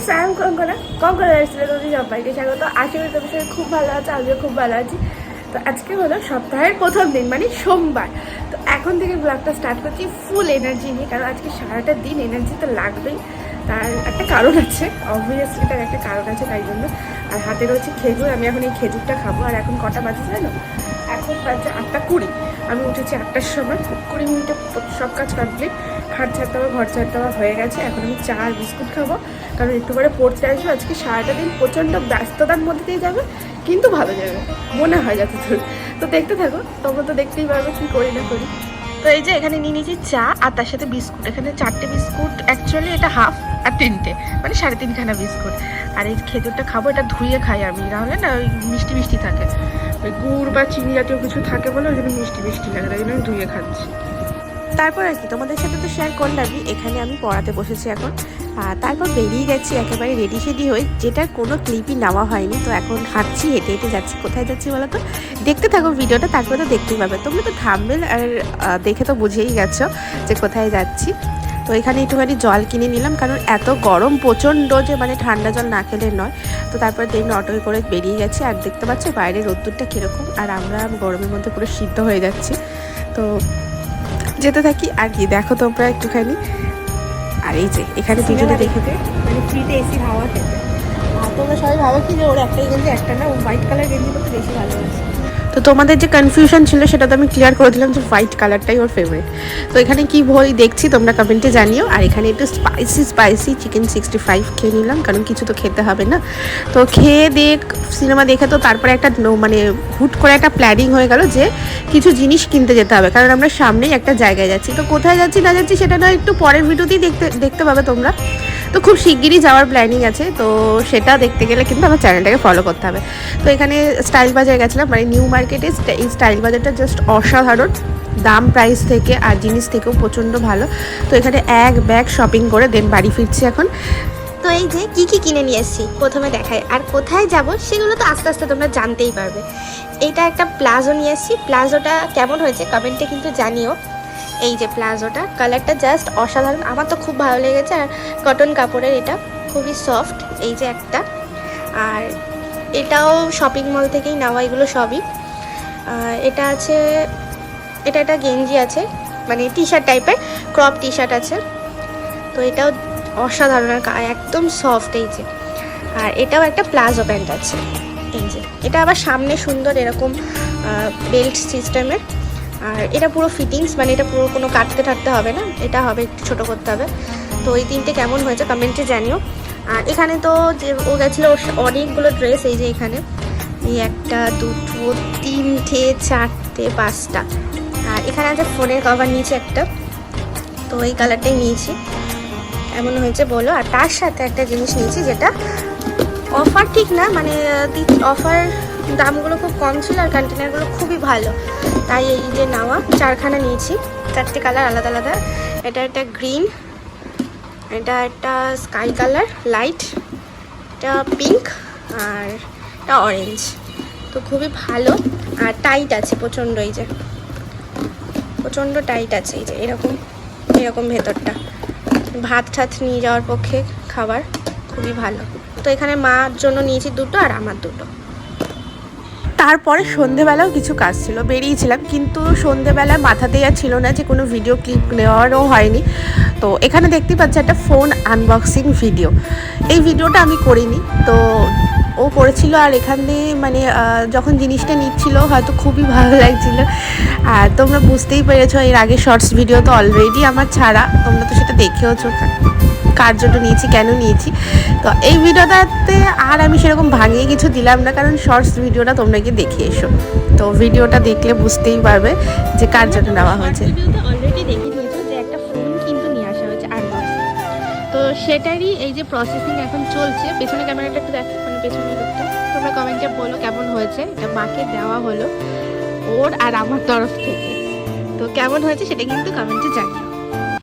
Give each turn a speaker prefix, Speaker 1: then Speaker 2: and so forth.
Speaker 1: Friends, I am Kankana. Kankana রেস্টুরেন্টে সবাইকে স্বাগত। আশা করি তোমার সঙ্গে খুব ভালো আছে, আমিও খুব ভালো আছি। তো আজকে হলো সপ্তাহের প্রথম দিন, মানে সোমবার। তো এখন থেকে ব্লগটা স্টার্ট করছি ফুল এনার্জি নিয়ে, কারণ আজকে সারাটা দিন এনার্জি তো লাগবেই। তার একটা কারণ আছে, অবভিয়াসলি তার একটা কারণ আছে, তাই জন্য। আর হাতে রয়েছে খেজুর, আমি এখন এই খেজুরটা খাবো। আর এখন কটা বাজে জানো? এখন বাজে 8:20। আমি উঠেছি 8টার সময়, 20 মিনিটে সব কাজ কমপ্লিট। খাট ছাড়তে হবে, ঘর ছাড়তে হবে, হয়ে গেছে। এখন আমি চা আর বিস্কুট খাবো, কারণ একটু পরে পড়তে আসবো। আজকে সারাটা দিন প্রচণ্ড ব্যস্ততার মধ্যে দিয়ে যাবে, কিন্তু ভালো যাবে মনে হয় যতদূর। তো দেখতে থাকো, তোমরা তো দেখতেই পারবে কী করি না করি। তো এই যে এখানে নিয়ে নিয়েছি চা আর তার সাথে বিস্কুট। এখানে 4টে বিস্কুট, অ্যাকচুয়ালি এটা হাফ আর 3টে, মানে 3.5খানা বিস্কুট। আর এই খেজুরটা খাবো, এটা ধুয়ে খাই আমি, নাহলে না ওই মিষ্টি মিষ্টি থাকে, ওই গুড় বা চিনি জাতীয় কিছু থাকে বলে ওই জন্য মিষ্টি মিষ্টি লাগে, তাই জন্য আমি ধুয়ে খাচ্ছি। তারপর আর কি তোমাদের সাথে তো শেয়ার করলামই, এখানে আমি পড়াতে বসেছি এখন। আর তারপর বেরিয়ে গেছি একেবারে রেডি সেডি হয়ে, যেটার কোনো ক্লিপই নেওয়া হয়নি। তো এখন হাঁটছি, হেঁটে হেঁটে যাচ্ছি। কোথায় যাচ্ছি বলো তো? দেখতে থাকো ভিডিওটা, তারপরে তো দেখতেই পাবে। তোমরা তো থাম্বনেল আর দেখে তো বুঝেই গেছো যে কোথায় যাচ্ছি। তো এখানে একটুখানি জল কিনে নিলাম, কারণ এত গরম প্রচণ্ড, যে মানে ঠান্ডা জল না খেলে নয়। তো তারপরে দেখুন অটোয় করে বেরিয়ে গেছি। আর দেখতে পাচ্ছ বাইরে রোদ্দুরটা কীরকম, আর আমরা গরমের মধ্যে পুরো সিদ্ধ হয়ে যাচ্ছি। তো যেতে থাকি আর কি, দেখো তোমরা একটুখানি। আর এই যে এখানে দুজনে দেখে, মানে ফ্রিতে এসির হাওয়া খেতে। আর তোমরা সবাই ভাবো কি যে ওর একটাই গেঞ্জি, একটা না, ও হোয়াইট কালার গেঞ্জি করতে বেশি ভালোবাসে। তো তোমাদের যে কনফিউশন ছিল সেটা তো আমি ক্লিয়ার করে দিলাম যে হোয়াইট কালারটাই ওর ফেভারিট। তো এখানে কি বই দেখছি তোমরা কমেন্টে জানিও। আর এখানে একটু স্পাইসি চিকেন 65 খেয়ে নিলাম, কারণ কিছু তো খেতে হবে না। তো খেয়ে সিনেমা দেখে তো তারপরে একটা মানে হুট করে একটা প্ল্যানিং হয়ে গেল যে কিছু জিনিস কিনতে যেতে হবে, কারণ আমরা সামনেই একটা জায়গায় যাচ্ছি। তো কোথায় যাচ্ছি না যাচ্ছি সেটা না একটু পরের ভিডিওতেই দেখতে পাবে তোমরা। তো খুব শিগগিরই যাওয়ার প্ল্যানিং আছে, তো সেটা দেখতে গেলে কিন্তু আমার চ্যানেলটাকে ফলো করতে হবে। তো এখানে স্টাইল বাজার গেছিলাম, মানে নিউ মার্কেটে। এই স্টাইল বাজারটা জাস্ট অসাধারণ, দাম প্রাইস থেকে আর জিনিস থেকেও প্রচণ্ড ভালো। তো এখানে এক ব্যাগ শপিং করে দেন বাড়ি ফিরছি এখন। তো এই যে কি কি কিনে নিয়ে এসেছি প্রথমে দেখাই, আর কোথায় যাব সেগুলো তো আস্তে আস্তে তোমরা জানতেই পারবে। এইটা একটা প্লাজো নিয়ে এসেছি, প্লাজোটা কেমন হয়েছে কমেন্টে কিন্তু জানিও। এই যে প্লাজোটা, কালারটা জাস্ট অসাধারণ, আমার তো খুব ভালো লেগেছে। আর কটন কাপড়ের, এটা খুবই সফট। এই যে একটা, আর এটাও শপিং মল থেকেই নেওয়া, এগুলো সবই। এটা আছে, এটা একটা গেঞ্জি আছে, মানে টি শার্ট টাইপের, ক্রপ টি শার্ট আছে। তো এটাও অসাধারণ, একদম সফট। এই যে, আর এটাও একটা প্লাজো প্যান্ট আছে। এই যে এটা আবার সামনে সুন্দর এরকম বেল্ট সিস্টেমের। আর এটা পুরো ফিটিংস, মানে এটা পুরো কোনো কাটতে থাকতে হবে না, এটা হবে একটু ছোটো করতে হবে। তো এই তিনটে কেমন হয়েছে কমেন্টে জানিও। আর এখানে তো যে ও গেছিলো অনেকগুলো ড্রেস, এই যে এখানে এই 1 2 3 4 5টা। আর এখানে আছে ফোনের কভার নিয়েছি একটা, তো এই কালারটাই নিয়েছি। এমন হয়েছে বলো। আর তার সাথে একটা জিনিস নিয়েছি, যেটা অফার ঠিক না, মানে অফার দামগুলো খুব কম ছিল আর কন্টেনারগুলো খুবই ভালো, তাই এই যে নেওয়া 4খানা নিয়েছি, 4টে কালার আলাদা আলাদা। এটা একটা গ্রিন, এটা একটা স্কাই কালার লাইট, এটা পিঙ্ক, আর এটা অরেঞ্জ। তো খুবই ভালো। আর টাইট আছে প্রচণ্ড, এই যে প্রচণ্ড টাইট আছে। এই যে এরকম এরকম ভেতরটা, ভাত ঠাত নিয়ে যাওয়ার পক্ষে খাবার খুবই ভালো। তো এখানে মার জন্য নিয়েছি 2টো আর আমার 2টো। তারপরে সন্ধেবেলাও কিছু কাজ ছিল, বেরিয়েছিলাম, কিন্তু সন্ধেবেলা মাথাতেই আর ছিল না যে কোনো ভিডিও ক্লিপ নেওয়ারও হয়নি। তো এখানে দেখতে পাচ্ছি একটা ফোন আনবক্সিং ভিডিও। এই ভিডিওটা আমি করিনি, তো ও করেছিল। আর এখানে মানে যখন জিনিসটা নিচ্ছিল হয়তো খুবই ভালো লাগছিল। আর তোমরা বুঝতেই পেরেছো, এর আগে শর্টস ভিডিও তো অলরেডি আমার ছাড়া, তোমরা তো সেটা দেখেওছো কার জন্য নিয়েছি, কেন নিয়েছি। তো এই ভিডিওটাতে আর আমি সেরকম ভাঙিয়ে কিছু দিলাম না, কারণ শর্টস ভিডিওটা তোমরা গিয়ে দেখে এসো। তো ভিডিওটা দেখলে বুঝতেই পারবে যে কার জন্য নেওয়া হয়েছে। ভিডিওতে অলরেডি দেখে নিয়েছো যে একটা ফোন কিন্তু নিয়ে আসা হয়েছে আনবক্সিং, তো সেটারই এই যে প্রসেসিং এখন চলছে। পেছনে ক্যামেরাটা একটু দেখো, মানে পেছনের দিকটা তোমরা কমেন্টে বলো কেমন হয়েছে। এটা মাকে দেওয়া হলো ওর আর আমার তরফ থেকে, তো কেমন হয়েছে সেটা কিন্তু কমেন্টে জানিও।